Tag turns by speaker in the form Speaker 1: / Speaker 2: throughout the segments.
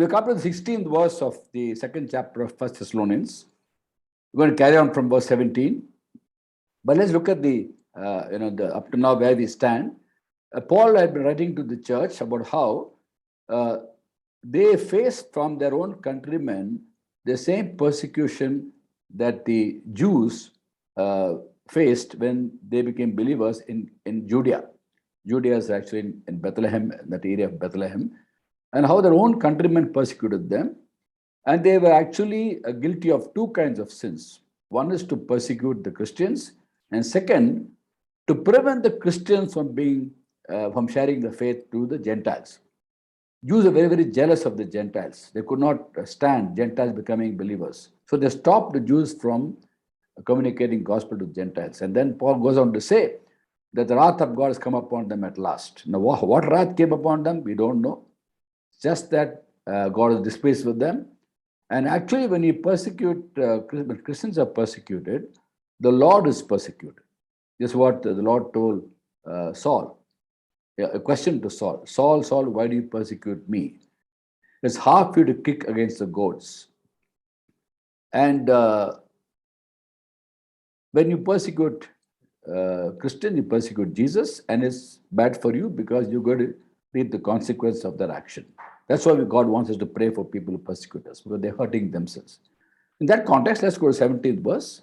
Speaker 1: We come to the 16th verse of the second chapter of First Thessalonians. We're going to carry on from verse 17. But let's look at the up to now where we stand. Paul had been writing to the church about how they faced from their own countrymen the same persecution that the Jews faced when they became believers in Judea. Judea is actually in Bethlehem, that area of Bethlehem, and how their own countrymen persecuted them. And they were actually guilty of two kinds of sins. One is to persecute the Christians, and second, to prevent the Christians from from sharing the faith to the Gentiles. Jews are very, very jealous of the Gentiles. They could not stand Gentiles becoming believers. So they stopped the Jews from communicating gospel to Gentiles. And then Paul goes on to say that the wrath of God has come upon them at last. Now, what wrath came upon them, we don't know. It's just that God is displeased with them. And actually, when you persecute, when Christians are persecuted, the Lord is persecuted. This is what the Lord told Saul. A question to Saul. Saul, Saul, why do you persecute me? It's hard for you to kick against the goats. And when you persecute Christian, you persecute Jesus, and it's bad for you because you're going to reap the consequence of their action. That's why God wants us to pray for people who persecute us, because they're hurting themselves. In that context, let's go to 17th verse.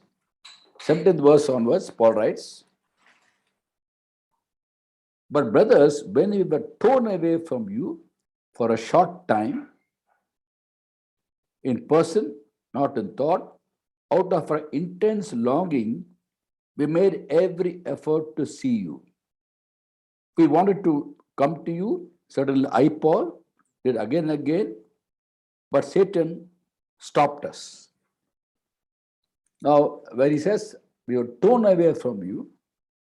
Speaker 1: 17th verse onwards, Paul writes, "But brothers, when we were torn away from you for a short time, in person, not in thought, out of our intense longing, we made every effort to see you. We wanted to come to you, certainly I, Paul, did again and again, but Satan stopped us." Now, where he says, we were torn away from you,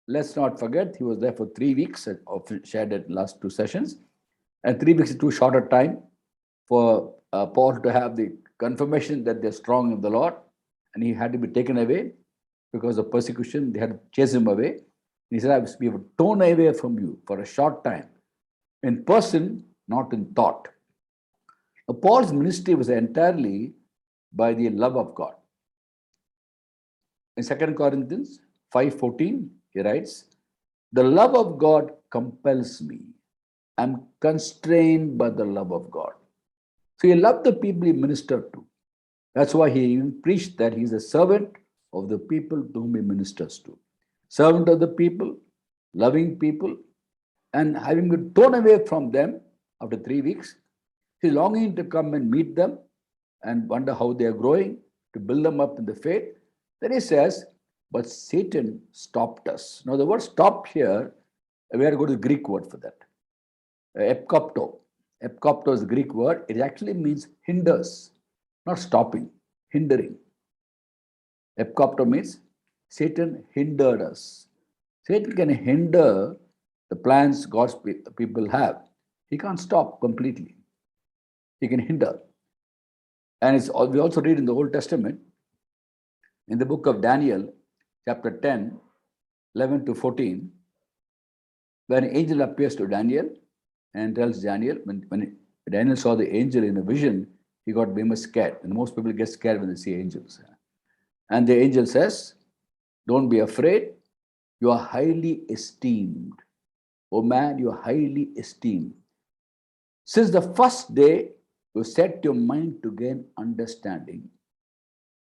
Speaker 1: let's not forget, he was there for 3 weeks, often shared it in last 2 sessions. And 3 weeks is too short a time for Paul to have the confirmation that they're strong in the Lord. And he had to be taken away because of persecution. They had to chase him away. He said, we were torn away from you for a short time, in person, not in thought. Now, Paul's ministry was entirely by the love of God. In 2 Corinthians 5:14, he writes, "The love of God compels me. I'm constrained by the love of God." So he loved the people he ministered to. That's why he even preached that he's a servant of the people to whom he ministers to. Servant of the people, loving people, and having been torn away from them after 3 weeks, he's longing to come and meet them and wonder how they are growing, to build them up in the faith. Then he says, but Satan stopped us. Now, the word stop here, we are going to the Greek word for that. Epkopto. Epkopto is the Greek word. It actually means hinders, not stopping, hindering. Epkopto means Satan hindered us. Satan can hinder the plans God's people have. He can't stop completely. He can hinder. And we also read in the Old Testament, in the book of Daniel, chapter 10, 11 to 14, where an angel appears to Daniel and tells Daniel, when Daniel saw the angel in a vision, he got very much scared. And most people get scared when they see angels. And the angel says, don't be afraid. You are highly esteemed. Oh man, you are highly esteemed. Since the first day you set your mind to gain understanding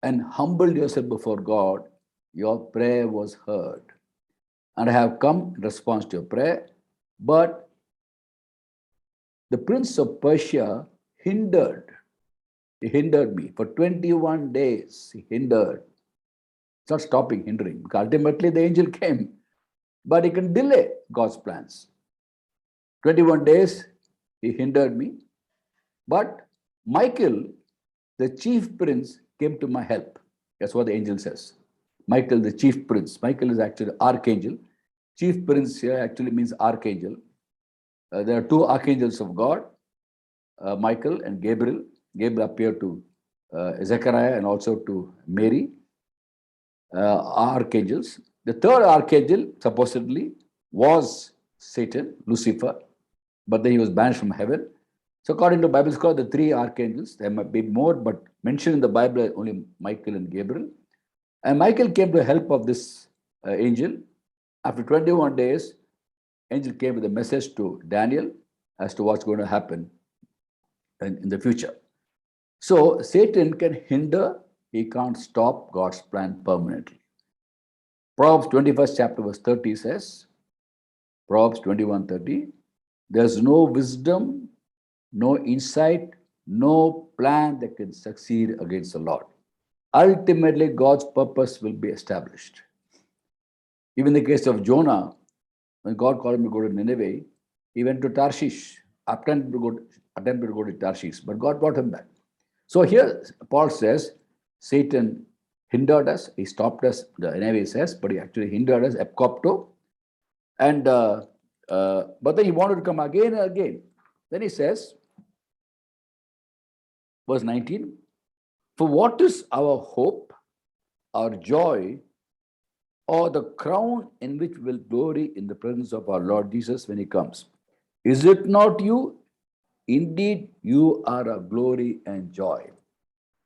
Speaker 1: and humbled yourself before God, your prayer was heard. And I have come in response to your prayer, but the prince of Persia hindered. He hindered me for 21 days. He hindered. It's not stopping, hindering. Because ultimately the angel came. But he can delay God's plans. 21 days, he hindered me. But Michael, the chief prince, came to my help. That's what the angel says. Michael, the chief prince. Michael is actually archangel. Chief prince here actually means archangel. There are 2 archangels of God, Michael and Gabriel. Gabriel appeared to Zechariah and also to Mary, archangels. The 3rd archangel, supposedly, was Satan, Lucifer, but then he was banished from heaven. So according to Bible scholar, the three archangels, there might be more, but mentioned in the Bible are only Michael and Gabriel. And Michael came to the help of this angel. After 21 days, angel came with a message to Daniel as to what's going to happen in the future. So Satan can hinder, he can't stop God's plan permanently. Proverbs 21st chapter verse 30 says, Proverbs 21:30, there's no wisdom, no insight, no plan that can succeed against the Lord. Ultimately, God's purpose will be established. Even in the case of Jonah, when God called him to go to Nineveh, he went to Tarshish, attempted to go to Tarshish, but God brought him back. So here Paul says, Satan hindered us, he stopped us, the NIV says, but he actually hindered us, epkopto, and but then he wanted to come again and again. Then he says, verse 19, for what is our hope, our joy, or the crown in which we'll glory in the presence of our Lord Jesus when he comes? Is it not you? Indeed, you are our glory and joy.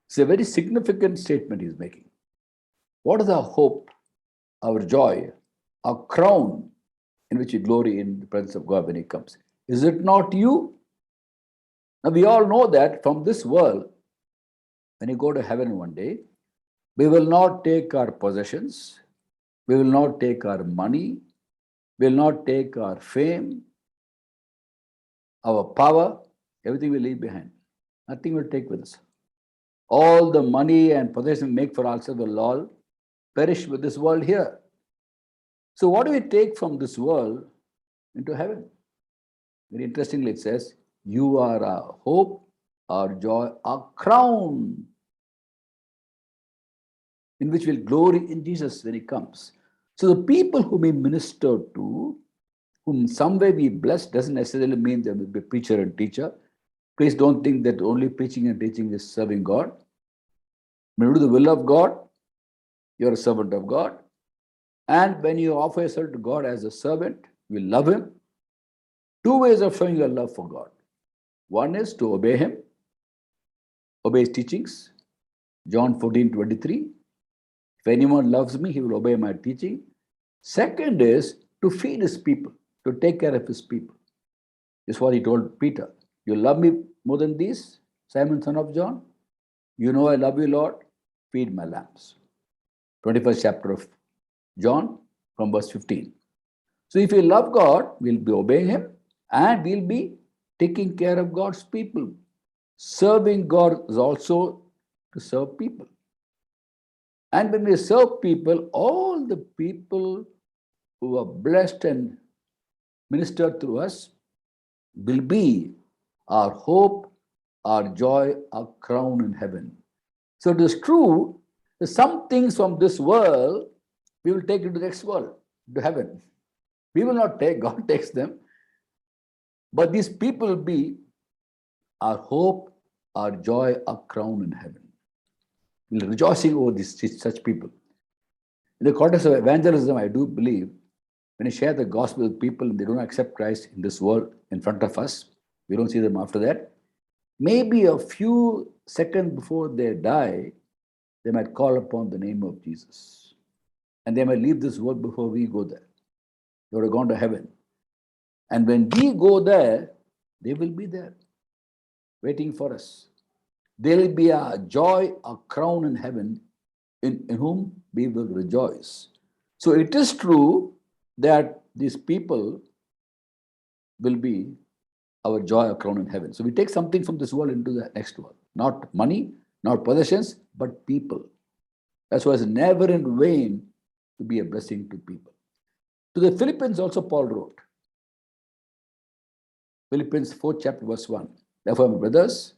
Speaker 1: It's a very significant statement he's making. What is our hope, our joy, our crown in which we glory in the presence of God when he comes? Is it not you? Now, we all know that from this world, when you go to heaven one day, we will not take our possessions, we will not take our money, we will not take our fame, our power, everything we leave behind. Nothing will take with us. All the money and possession we make for ourselves will all perish with this world here. So, what do we take from this world into heaven? Very interestingly, it says, you are our hope, our joy, our crown, in which we'll glory in Jesus when he comes. So the people whom we minister to, whom some way we bless, doesn't necessarily mean they will be preacher and teacher. Please don't think that only preaching and teaching is serving God. When you do the will of God, you're a servant of God. And when you offer yourself to God as a servant, you love him. Two ways of showing your love for God. One is to obey him, obey his teachings. John 14:23. If anyone loves me, he will obey my teaching. Second is to feed his people, to take care of his people. This is what he told Peter. You love me more than these, Simon, son of John? You know I love you, Lord. Feed my lambs. 21st chapter of John from verse 15. So if we love God, we'll be obeying him and we'll be taking care of God's people. Serving God is also to serve people. And when we serve people, all the people who are blessed and ministered through us will be our hope, our joy, our crown in heaven. So it is true that some things from this world we will take into the next world, to heaven. We will not take, God takes them. But these people will be our hope, our joy, our crown in heaven. We're rejoicing over such people. In the context of evangelism, I do believe when you share the gospel with people and they don't accept Christ in this world in front of us, we don't see them after that. Maybe a few seconds before they die, they might call upon the name of Jesus. And they might leave this world before we go there. They would have gone to heaven. And when we go there, they will be there, waiting for us. There will be a joy, a crown in heaven, in whom we will rejoice. So it is true that these people will be our joy, our crown in heaven. So we take something from this world into the next world. Not money, not possessions, but people. That's why it's never in vain to be a blessing to people. To the Philippians also Paul wrote. Philippians 4th chapter verse 1. Therefore, my brothers,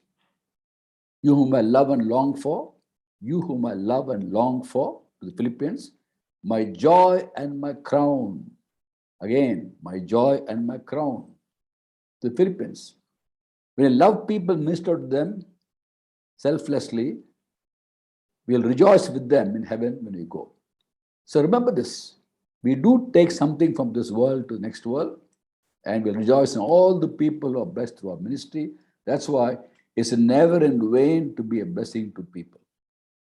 Speaker 1: you whom I love and long for, you whom I love and long for, to the Philippians, my joy and my crown. Again, my joy and my crown. To the Philippians. When I love people, minister to them selflessly, we'll rejoice with them in heaven when we go. So remember this. We do take something from this world to the next world, and we'll rejoice in all the people who are blessed through our ministry, That's why it's never in vain to be a blessing to people.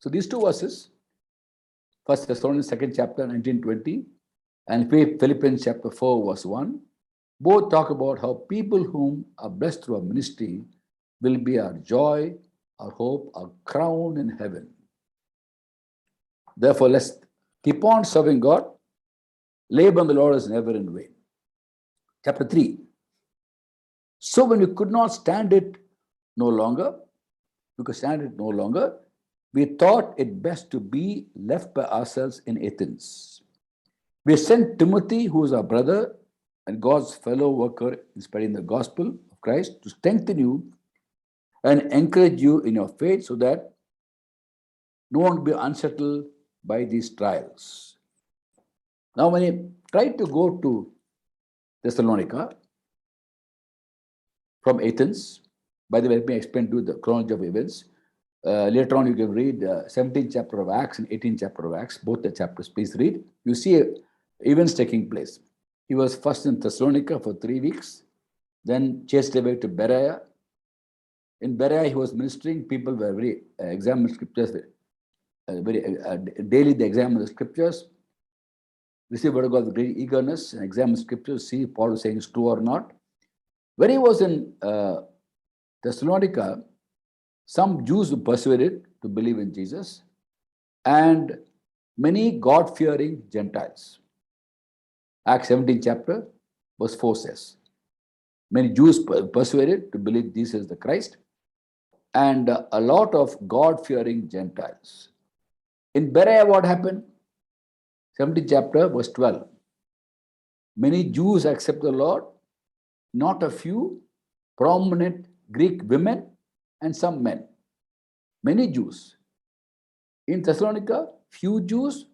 Speaker 1: So these two verses, First Thessalonians 2nd chapter 19-20 and Philippians chapter 4 verse 1, both talk about how people whom are blessed through our ministry will be our joy, our hope, our crown in heaven. Therefore, let's keep on serving God. Labor on the Lord is never in vain. Chapter 3. So when we could not stand it no longer, we thought it best to be left by ourselves in Athens. We sent Timothy, who is our brother and God's fellow worker in spreading the gospel of Christ, to strengthen you and encourage you in your faith so that no one will be unsettled by these trials. Now, when he tried to go to Thessalonica from Athens, by the way, let me explain to you the chronology of events. Later on, you can read 17th chapter of Acts and 18th chapter of Acts, both the chapters, please read. You see events taking place. He was first in Thessalonica for 3 weeks, then chased away to Berea. In Berea, he was ministering. People were very examining scriptures, daily they examine the scriptures, receive word of God with great eagerness, and examine scriptures, see if Paul is saying it's true or not. When he was in Thessalonica, some Jews were persuaded to believe in Jesus, and many God-fearing Gentiles. Acts 17 chapter, verse 4 says, many Jews persuaded to believe Jesus is the Christ, and a lot of God-fearing Gentiles. In Berea, what happened? 17 chapter, verse 12. Many Jews accept the Lord, not a few prominent Greek women and some men. Many Jews. In Thessalonica, few Jews,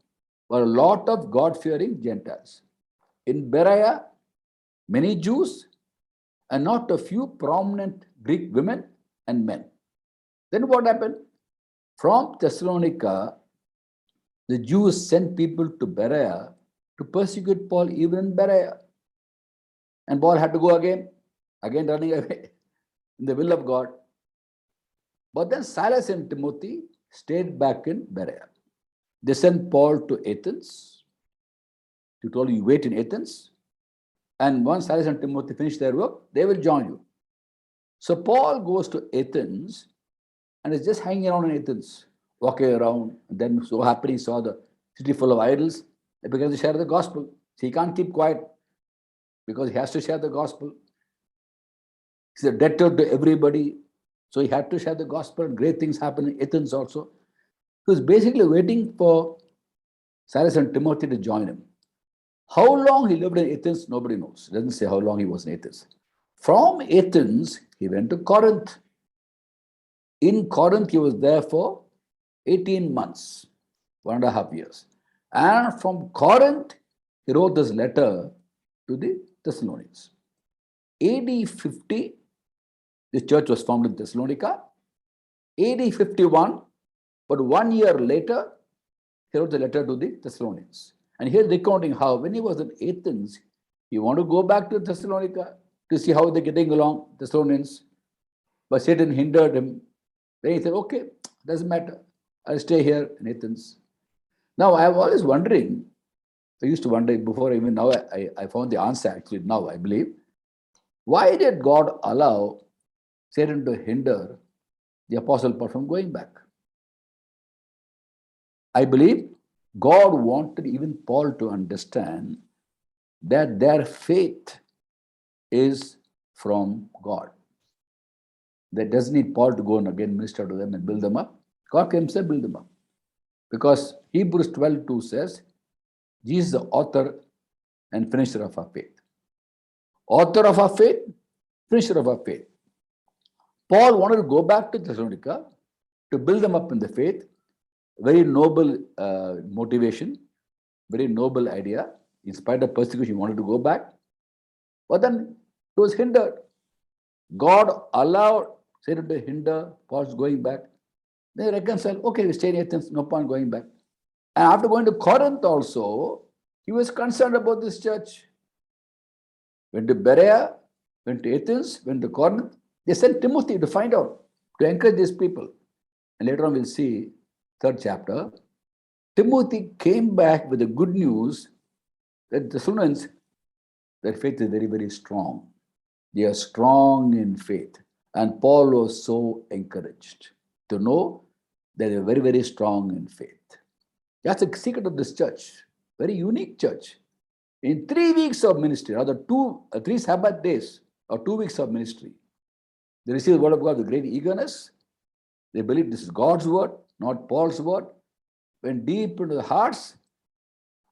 Speaker 1: but a lot of God-fearing Gentiles. In Berea, many Jews and not a few prominent Greek women and men. Then what happened? From Thessalonica, the Jews sent people to Berea to persecute Paul even in Berea. And Paul had to go again running away in the will of God. But then Silas and Timothy stayed back in Berea. They sent Paul to Athens. He told you, wait in Athens. And once Silas and Timothy finish their work, they will join you. So Paul goes to Athens and is just hanging around in Athens, walking around. And then so happened he saw the city full of idols. They began to share the gospel. So he can't keep quiet because he has to share the gospel. He's a debtor to everybody. So he had to share the gospel, and great things happen in Athens also. He was basically waiting for Silas and Timothy to join him. How long he lived in Athens, nobody knows. It doesn't say how long he was in Athens. From Athens, he went to Corinth. In Corinth, he was there for 18 months, 1.5 years. And from Corinth, he wrote this letter to the Thessalonians. AD 50, the church was founded in Thessalonica. AD 51, but 1 year later, he wrote the letter to the Thessalonians. And here's recounting how when he was in Athens, he wanted to go back to Thessalonica to see how they're getting along, Thessalonians. But Satan hindered him. Then he said, okay, doesn't matter. I'll stay here in Athens. Now, I was always wondering, I used to wonder before, even now, I found the answer actually now, I believe. Why did God allow Satan to hinder the Apostle Paul from going back? I believe God wanted even Paul to understand that their faith is from God. That doesn't need Paul to go and again minister to them and build them up. God can himself build them up. Because Hebrews 12:2 says, Jesus is the author and finisher of our faith. Author of our faith, finisher of our faith. Paul wanted to go back to Thessalonica to build them up in the faith. Very noble motivation, very noble idea. In spite of persecution, he wanted to go back. But then he was hindered. God allowed Satan to hinder Paul's going back. They reconciled. Okay, we stay in Athens, no point going back. And after going to Corinth also, he was concerned about this church. Went to Berea, went to Athens, went to Corinth. They sent Timothy to find out, to encourage these people. And later on, we'll see, third chapter, Timothy came back with the good news that the students, their faith is very, very strong. They are strong in faith. And Paul was so encouraged to know that they are very, very strong in faith. That's the secret of this church. Very unique church. In 3 weeks of ministry, rather 3 Sabbath days or 2 weeks of ministry, they receive the word of God with great eagerness. They believe this is God's word, not Paul's word. Went deep into the hearts.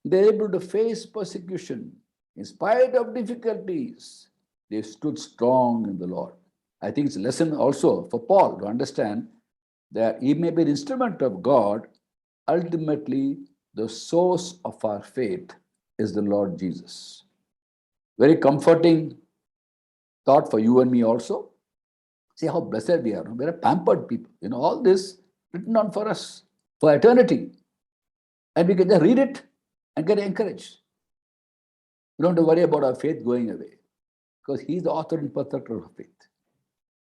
Speaker 1: They're able to face persecution. In spite of difficulties, they stood strong in the Lord. I think it's a lesson also for Paul to understand that he may be an instrument of God. Ultimately, the source of our faith is the Lord Jesus. Very comforting thought for you and me also. See how blessed we are. We're a pampered people. All this written down for us for eternity. And we can just read it and get encouraged. We don't have to worry about our faith going away because He's the author and perfecter of faith.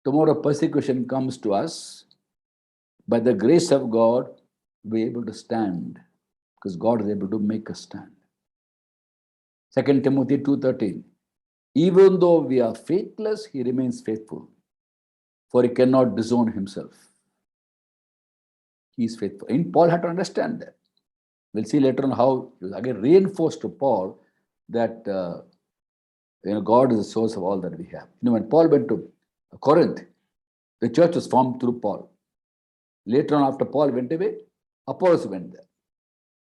Speaker 1: Tomorrow persecution comes to us. By the grace of God, we're able to stand because God is able to make us stand. 2 Timothy 2:13. Even though we are faithless, He remains faithful, for He cannot disown Himself. He is faithful. And Paul had to understand that. We'll see later on how it was again reinforced to Paul that God is the source of all that we have. When Paul went to Corinth, the church was formed through Paul. Later on, after Paul went away, Apollos went there.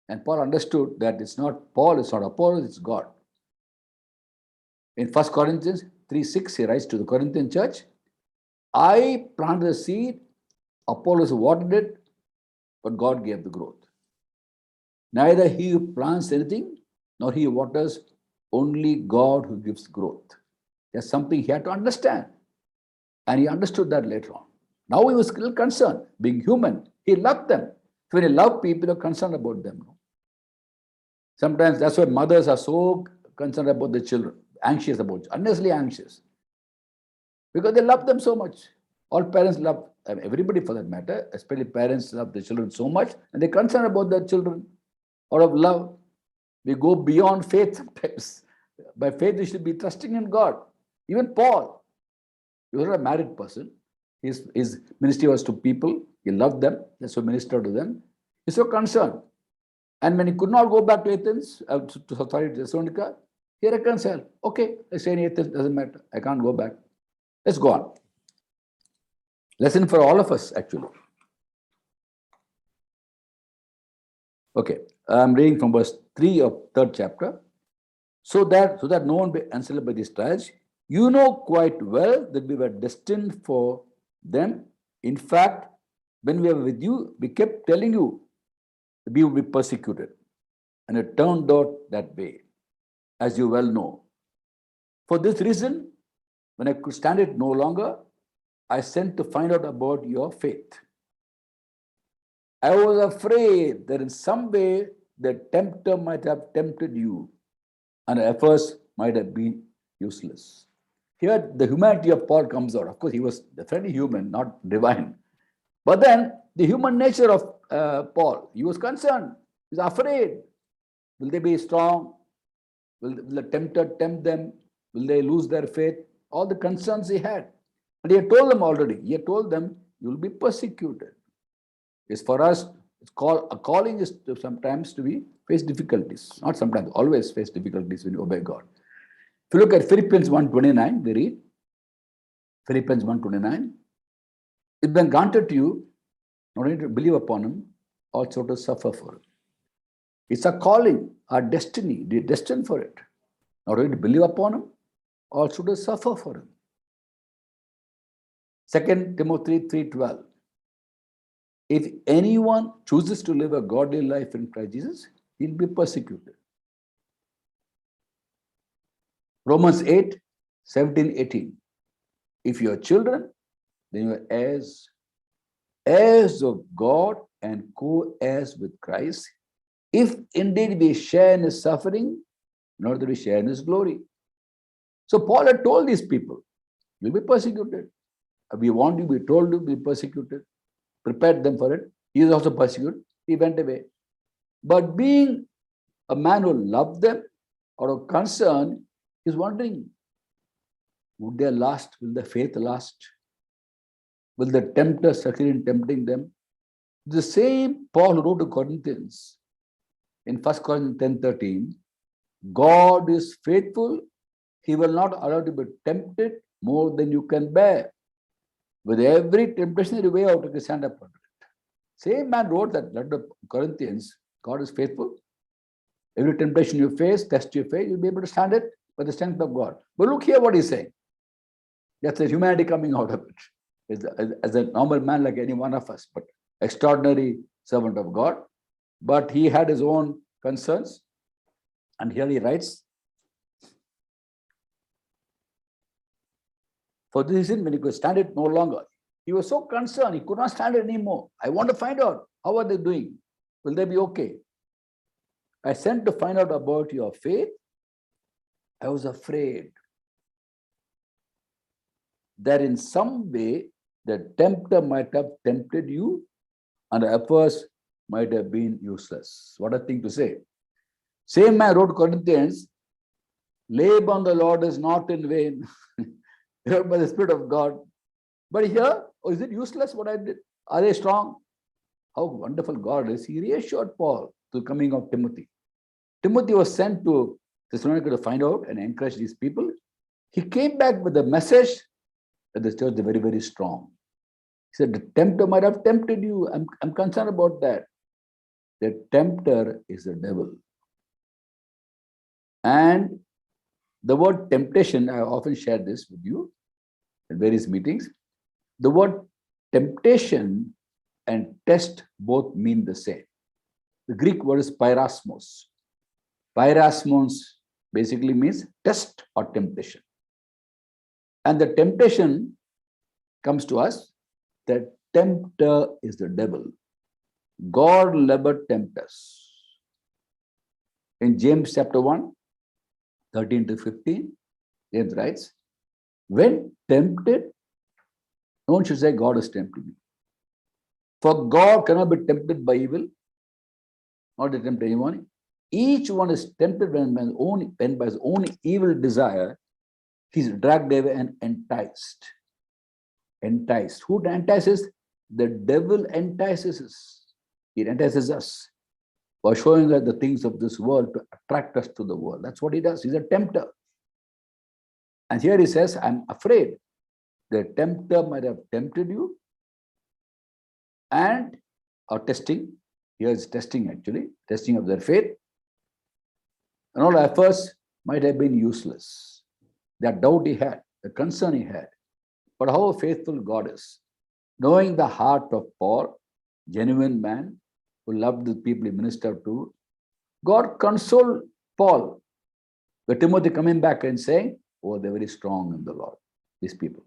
Speaker 1: And Paul understood that it's not Paul, it's not Apollos, it's God. In 1 Corinthians 3:6, he writes to the Corinthian church, I planted the seed, Apollos watered it, but God gave the growth. Neither he who plants anything, nor he who waters, only God who gives growth. There's something he had to understand. And he understood that later on. Now he was still concerned, being human. He loved them. So when you love people, you're concerned about them. Sometimes that's why mothers are so concerned about the children, anxious about, unnecessarily anxious. Because they love them so much. All parents love, everybody for that matter, especially parents love their children so much, and they're concerned about their children out of love. We go beyond faith sometimes. By faith, we should be trusting in God. Even Paul, he was not a married person. His ministry was to people. He loved them. That's why he ministered to them. He's so concerned. And when he could not go back to Athens, to Thessalonica, he reconciled. Okay, let's stay in Athens, doesn't matter. I can't go back. Let's go on. Lesson for all of us, actually. Okay, I'm reading from verse 3 of 3rd chapter. So that no one be enslaved by these trials, you know quite well that we were destined for them. In fact, when we were with you, we kept telling you we will be persecuted. And it turned out that way, as you well know. For this reason, when I could stand it no longer, I sent to find out about your faith. I was afraid that in some way the tempter might have tempted you, and efforts might have been useless. Here, the humanity of Paul comes out. Of course, he was definitely human, not divine. But then, the human nature of Paul, he was concerned. He was afraid. Will they be strong? Will the tempter tempt them? Will they lose their faith? All the concerns he had. And he had told them already. He had told them, you will be persecuted. It's for us, a calling is sometimes to be face difficulties. Not sometimes, always face difficulties when you obey God. If you look at Philippians 1:29, we read, Philippians 1:29, it's been granted to you not only to believe upon him, also to suffer for him. It's a calling, our destiny. We're destined for it. Not only to believe upon him, also to suffer for him. 2 Timothy 3:12. If anyone chooses to live a godly life in Christ Jesus, he'll be persecuted. Romans 8:17-18. If you are children, then you are heirs of God and co-heirs with Christ. If indeed we share in his suffering, in order that we share in his glory. So Paul had told these people, you'll be persecuted. We warned you, we told you, we persecuted, prepared them for it. He is also persecuted. He went away. But being a man who loved them out of concern, he's wondering, would they last? Will the faith last? Will the tempter succeed in tempting them? The same Paul who wrote to Corinthians in 1 Corinthians 10:13, God is faithful. He will not allow you to be tempted more than you can bear. With every temptation, there is a way out, you can stand up under it. Same man wrote that letter to Corinthians, God is faithful. Every temptation you face, test you face, you'll be able to stand it by the strength of God. But look here what he's saying. That's the humanity coming out of it. As a normal man like any one of us, but extraordinary servant of God. But he had his own concerns. And here he writes, for this reason, when he could stand it no longer, he was so concerned, he could not stand it anymore. I want to find out, how are they doing? Will they be okay? I sent to find out about your faith. I was afraid that in some way the tempter might have tempted you and the efforts might have been useless. What a thing to say. Same man wrote Corinthians, labor on the Lord is not in vain, by the Spirit of God. But here, oh, is it useless what I did? Are they strong? How wonderful God is. He reassured Paul to the coming of Timothy. Timothy was sent to Thessalonica to find out and encourage these people. He came back with a message that the church is very, very strong. He said, the tempter might have tempted you. I'm concerned about that. The tempter is the devil. And the word temptation, I often share this with you in various meetings. The word temptation and test both mean the same. The Greek word is pyrasmos. Pyrasmos basically means test or temptation. And the temptation comes to us, the tempter is the devil. God never tempt us. In James chapter 1, 13 to 15, James writes, when tempted, no one should say God is tempting me. For God cannot be tempted by evil, not to tempt anyone. Each one is tempted when by his own evil desire, he's dragged away and enticed. Enticed. Who entices? The devil entices us. He entices us by showing us the things of this world to attract us to the world. That's what he does. He's a tempter. And here he says, I'm afraid the tempter might have tempted you and or testing. Here is testing actually, testing of their faith. And all efforts might have been useless. That doubt he had, the concern he had. But how faithful God is. Knowing the heart of Paul, genuine man, who loved the people he ministered to, God consoled Paul. With Timothy coming back and saying, oh, they're very strong in the Lord, these people.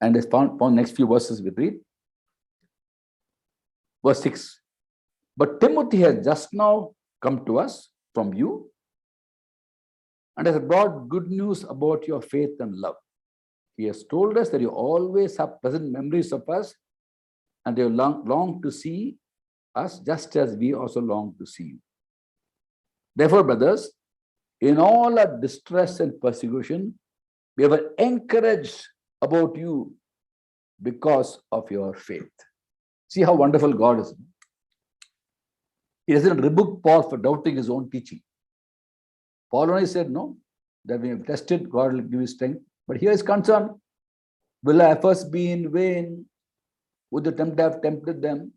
Speaker 1: And as found next few verses we read. Verse 6. But Timothy has just now come to us from you and has brought good news about your faith and love. He has told us that you always have pleasant memories of us and you long to see us just as we also long to see you. Therefore, brothers, in all our distress and persecution, we were encouraged about you because of your faith. See how wonderful God is. He doesn't rebuke Paul for doubting his own teaching. Paul only said, no, that we have tested, God will give you strength. But here is concern, will our efforts be in vain? Would the tempter have tempted them?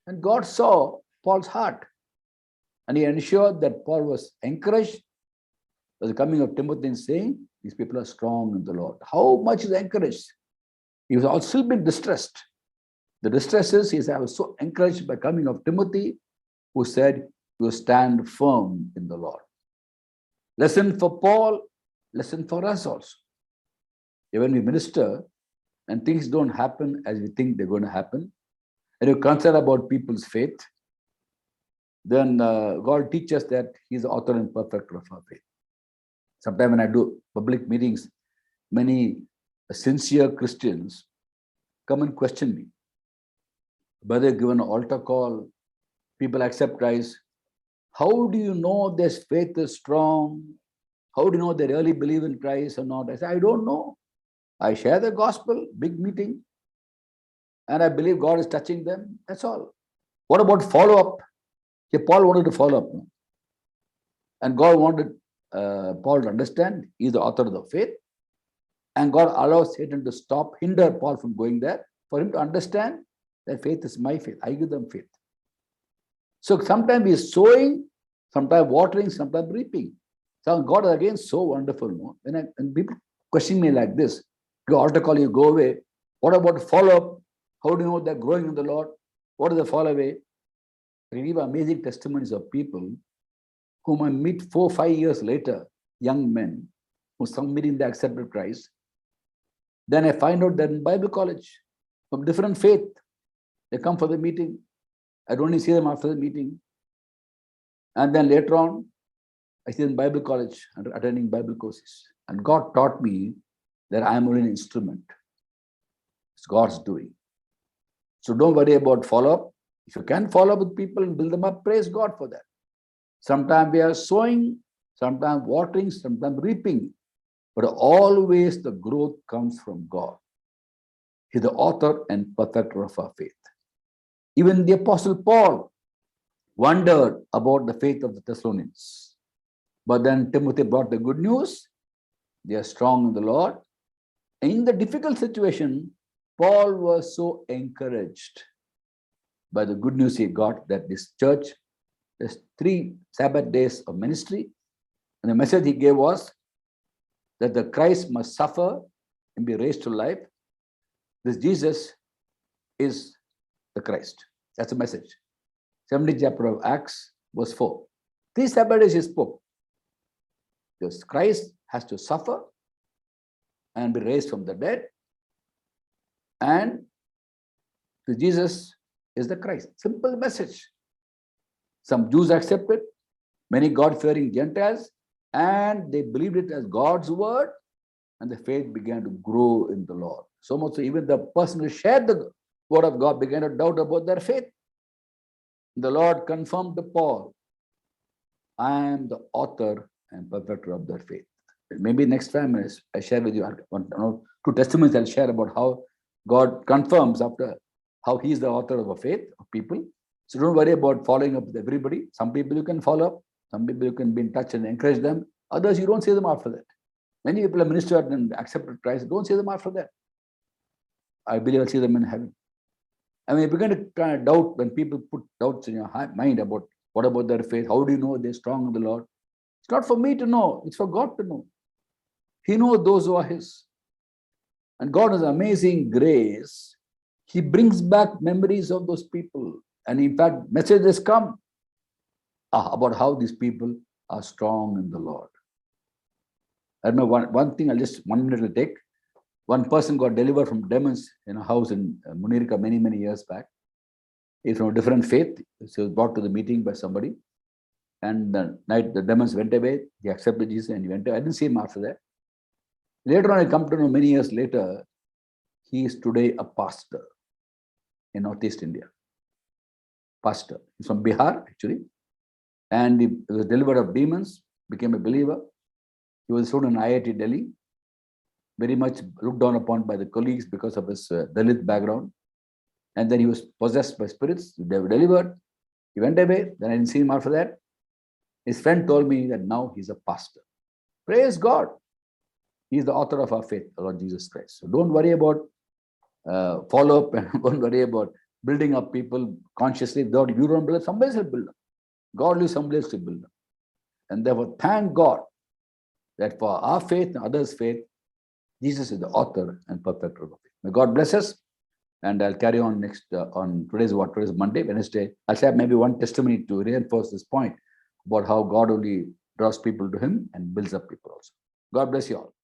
Speaker 1: And God saw Paul's heart. And he ensured that Paul was encouraged by the coming of Timothy and saying, these people are strong in the Lord. How much is encouraged? He was also been distressed. The distress is, he said, I was so encouraged by coming of Timothy, who said, you stand firm in the Lord. Lesson for Paul, lesson for us also. When we minister and things don't happen as we think they're going to happen, and you're concerned about people's faith, then God teaches that he's the author and perfecter of our faith. Sometimes when I do public meetings, many sincere Christians come and question me. Whether given an altar call, people accept Christ. How do you know their faith is strong? How do you know they really believe in Christ or not? I say, I don't know. I share the gospel, big meeting, and I believe God is touching them. That's all. What about follow-up? Paul wanted to follow up. And God wanted Paul to understand he's the author of the faith. And God allows Satan to hinder Paul from going there, for him to understand that faith is my faith. I give them faith. So sometimes he is sowing, sometimes watering, sometimes reaping. So God is again so wonderful. No? When people question me like this, you altar call, you go away. What about follow-up? How do you know they're growing in the Lord? What is the follow away? I give amazing testimonies of people whom I meet 4 or 5 years later, young men who some meeting they accepted Christ. Then I find out that in Bible college, from different faith, they come for the meeting. I don't only see them after the meeting. And then later on, I see them in Bible college and attending Bible courses. And God taught me that I am only an instrument. It's God's doing. So don't worry about follow-up. If you can follow up with people and build them up, praise God for that. Sometimes we are sowing, sometimes watering, sometimes reaping. But always the growth comes from God. He's the author and perfecter of our faith. Even the Apostle Paul wondered about the faith of the Thessalonians. But then Timothy brought the good news. They are strong in the Lord. In the difficult situation, Paul was so encouraged by the good news he got that this church, there's 3 Sabbath days of ministry. And the message he gave was that the Christ must suffer and be raised to life. This Jesus is the Christ. That's the message. 17th chapter of Acts, verse 4. 3 Sabbath days he spoke. Because Christ has to suffer and be raised from the dead. And Jesus is the Christ. Simple message. Some Jews accepted, many God-fearing Gentiles, and they believed it as God's word, and the faith began to grow in the Lord. So much so even the person who shared the word of God began to doubt about their faith. The Lord confirmed to Paul, I am the author and perfecter of their faith. Maybe next time I share with you 2 testimonies I'll share about how God confirms after how he is the author of a faith of people. So don't worry about following up with everybody. Some people you can follow up. Some people you can be in touch and encourage them. Others you don't see them after that. Many people have ministered and accepted Christ. Don't see them after that. I believe I'll see them in heaven. I mean, you begin to kind of doubt when people put doubts in your mind about what about their faith? How do you know they're strong in the Lord? It's not for me to know. It's for God to know. He knows those who are his. And God has amazing grace. He brings back memories of those people. And in fact, messages come about how these people are strong in the Lord. I remember one thing, 1 minute will take. One person got delivered from demons in a house in Munirika many years back. He's from a different faith. He was brought to the meeting by somebody. And the night the demons went away. He accepted Jesus and he went away. I didn't see him after that. Later on, I come to know many years later, he is today a pastor in Northeast India. Pastor. He's from Bihar, actually. And he was delivered of demons, became a believer. He was a student in IIT Delhi, very much looked down upon by the colleagues because of his Dalit background. And then he was possessed by spirits. They were delivered. He went away. Then I didn't see him after that. His friend told me that now he's a pastor. Praise God. He's the author of our faith, Lord Jesus Christ. So don't worry about follow-up and don't worry about building up people consciously. Without you don't build, somebody else will build them. God will somebody else to build them. And therefore, thank God that for our faith and others' faith, Jesus is the author and perfecter of faith. May God bless us. And I'll carry on next on today's Monday, Wednesday. I'll share maybe one testimony to reinforce this point about how God only draws people to him and builds up people also. God bless you all.